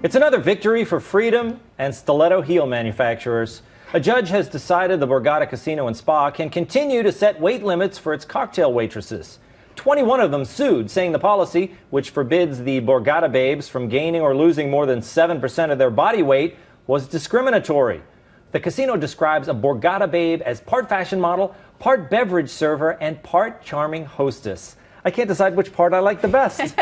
It's another victory for freedom and stiletto heel manufacturers. A judge has decided the Borgata Casino and Spa can continue to set weight limits for its cocktail waitresses. 21 of them sued, saying the policy, which forbids the Borgata babes from gaining or losing more than 7% of their body weight, was discriminatory. The casino describes a Borgata babe as part fashion model, part beverage server, and part charming hostess. I can't decide which part I like the best.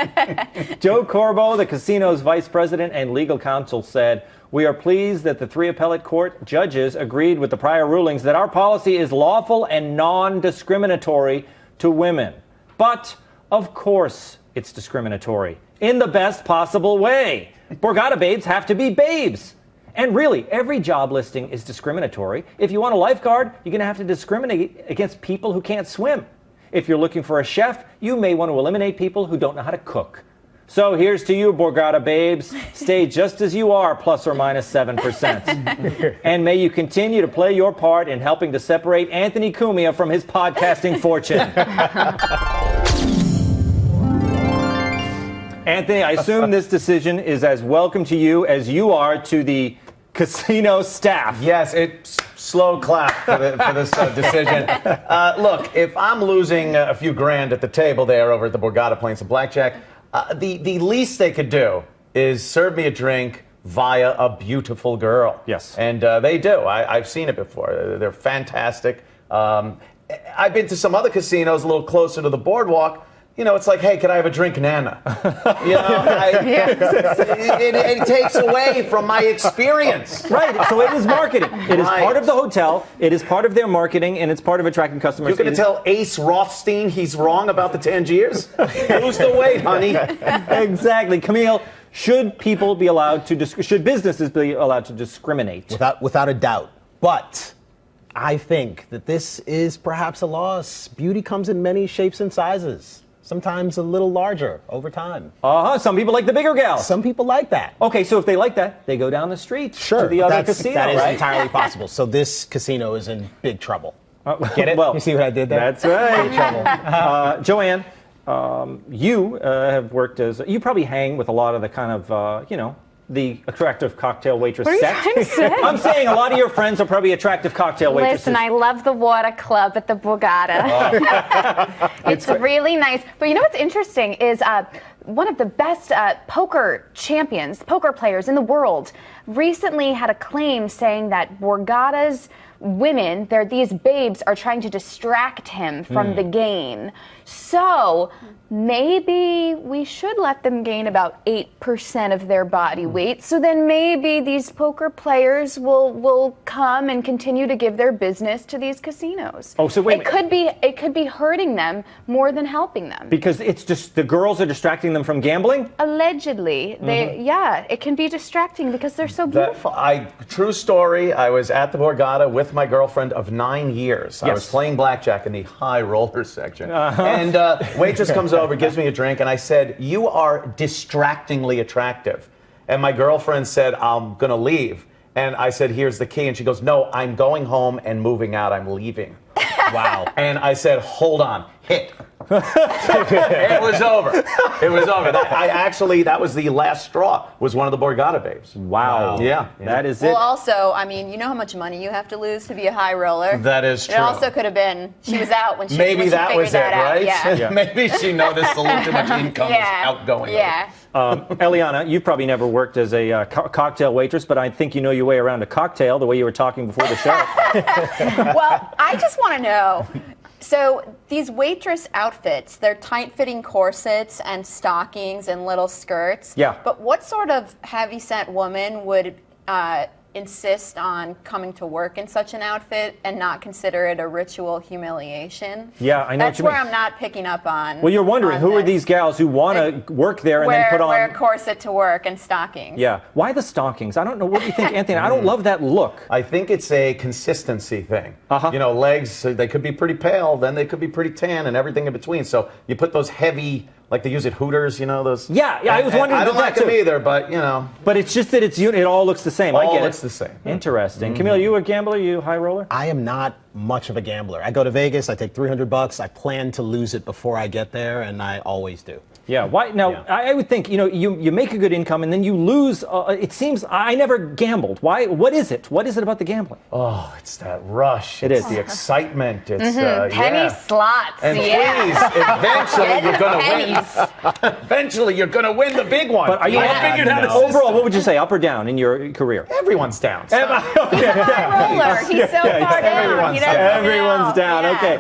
Joe Corbo, the casino's vice president and legal counsel, said, "We are pleased that the 3 appellate court judges agreed with the prior rulings that our policy is lawful and non-discriminatory to women. But, of course, it's discriminatory. In the best possible way. Borgata babes have to be babes. And really, every job listing is discriminatory. If you want a lifeguard, you're going to have to discriminate against people who can't swim. If you're looking for a chef, you may want to eliminate people who don't know how to cook. So here's to you, Borgata babes. Stay just as you are, plus or minus 7%. And may you continue to play your part in helping to separate Anthony Cumia from his podcasting fortune." Anthony, I assume this decision is as welcome to you as you are to the casino staff. Yes, it's slow clap for this decision. Look, if I'm losing a few grand at the table there over at the Borgata playing some blackjack, the least they could do is serve me a drink via a beautiful girl. Yes. And they do. I've seen it before. They're fantastic. I've been to some other casinos a little closer to the boardwalk. You know, it's like, hey, can I have a drink, Nana? You know, it takes away from my experience. Right, so it is marketing. It is part of the hotel, it is part of their marketing, and it's part of attracting customers. You're going to tell Ace Rothstein he's wrong about the Tangiers? Lose the weight, honey. Exactly. Camille, should people be allowed to, should businesses be allowed to discriminate? Without a doubt. But I think that this is perhaps a loss. Beauty comes in many shapes and sizes. Sometimes a little larger over time. Some people like the bigger gals. Some people like that. Okay, so if they like that, they go down the street to the other casino, that is right? entirely possible. So this casino is in big trouble. Get it? Well, you see what I did there? That's right. Big trouble. Joanne, you have worked as, you probably hang with a lot of the kind of, the attractive cocktail waitress What are you set. trying to say? I'm saying a lot of your friends are probably attractive cocktail waitresses. Listen, I love the water club at the Borgata. It's really nice. But you know what's interesting is one of the best poker champions, poker players in the world, recently had a claim saying that Borgata's women, these babes, are trying to distract him from the game. So maybe we should let them gain about 8% of their body weight. So then maybe these poker players will come and continue to give their business to these casinos. Oh, so wait. It could be hurting them more than helping them. Because it's just the girls are distracting them from gambling? Allegedly, it can be distracting because they're so beautiful. True story. I was at the Borgata with my girlfriend of 9 years. Yes. I was playing blackjack in the high roller section. And waitress comes over, gives me a drink, and I said, "You are distractingly attractive." And my girlfriend said, "I'm going to leave." And I said, "Here's the key." And she goes, "No, I'm going home and moving out. I'm leaving." Wow. And I said, "Hold on. Hit." It was over. It was over. That was the last straw, was one of the Borgata babes. Wow. Yeah. That is it. Well, also, I mean, you know how much money you have to lose to be a high roller? That is true. It also could have been she was out when she Maybe when she that figured was it, that out. right? Yeah. Maybe she noticed a little too much income was outgoing. Yeah. Eliana, you've probably never worked as a cocktail waitress, but I think you know your way around a cocktail the way you were talking before the show. Well, I just want to know. So these waitress outfits, they're tight-fitting corsets and stockings and little skirts. Yeah. But what sort of heavy-set woman would insist on coming to work in such an outfit and not consider it a ritual humiliation? Yeah, I know That's what you mean. where I'm not picking up on. Well, you're wondering, who are these gals who want to work there and then put on... Wear a corset to work and stockings. Yeah. Why the stockings? I don't know. What do you think, Anthony? I don't love that look. I think it's a consistency thing. You know, legs, they could be pretty pale, then they could be pretty tan, and everything in between. So you put those heavy, like they use at Hooters, you know, those... Yeah, I was wondering I don't that like them too. either, but, you know... But it's just that it all looks the same. I get it. All looks the same. Interesting. Camille, you a gambler? You high roller? I am not much of a gambler. I go to Vegas, I take $300, I plan to lose it before I get there, and I always do. Yeah. Why? Now, Yeah. I would think, you make a good income and then you lose. It seems I never gambled. Why? What is it? What is it about the gambling? Oh, it's that rush. It It's is. the excitement. It's Penny yeah. slots. And yeah. please, eventually you're going to Pennies. win. Eventually you're going to win the big one. But are you I figured out a overall? system. What would you say, up or down in your career? Everyone's down. He's a high roller. He's so far down. everyone's He doesn't down. even know. Everyone's down. Yeah. Okay.